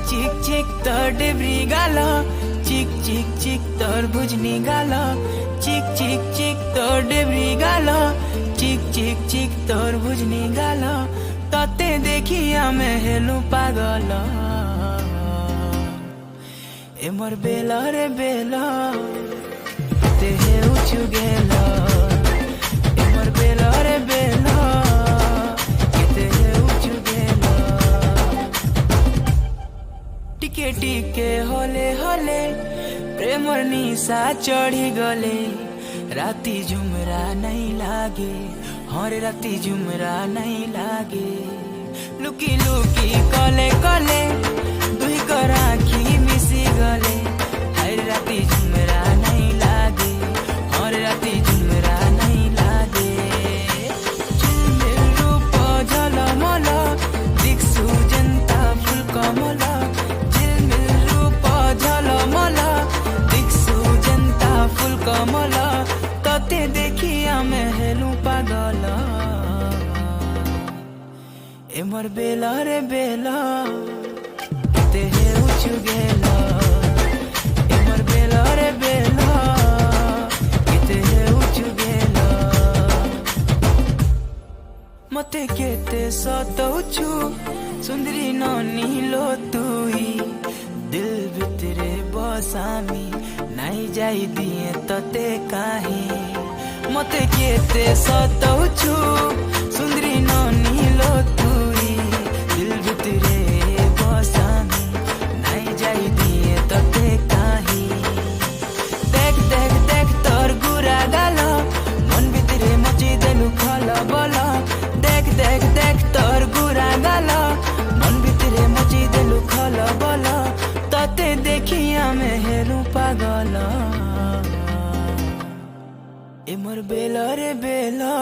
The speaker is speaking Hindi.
चिक चिक तोर डेब्री गाल, चिक चिक चिक तोर बुझनी गाल, चिक चिक चिक तोर डेब्री गाल, चिक चिक चिक तोर बुझनी गाल। तते देखी आमे हेलु पागल, ए मोर बेला रे बेला ते हे उचु गेला, ए मोर बेला रे बेला ते हे उचु गेला। टिके टिके होले होले प्रेमर निशा चढ़ी गले, राती झुमरा नहीं लागे, हर राती झुमरा नहीं लागे। लुकी लुकी कले कले दुई कर आँखी मिसी गले, हर राती झुमरा नहीं लागे, हर राती झुमरा नहीं लागे। झिलमिल रूप झलमल दिक्सु जनता फुल कमल, झिलमिल रूप झलमल दिक्सु जनता फुल कमल। तते देखी आमे हेलु पागल, ए मोर बेला रे बेला ते हे उचु गेला, ए मोर बेला रे बेला ते हे उचु गेला। मते केते सतौछु सुंदरी नानी लो तुई, दिल भितरे बसामी नहीं जाई दिए तते काहे। मते केते सतौछु सुंदरी नानी लो तुई, दिल भितरे बसामी नहीं जाई दिए तते काहे। देख देख देख तोर गुरा गाल, मन भितरे मची देलु खलबल। देख देख देख तोर गुरा गाल, मन भितरे मची देलु खलबल। तते देखी आमे हेलु पागल, ए मोर बेला रे बेला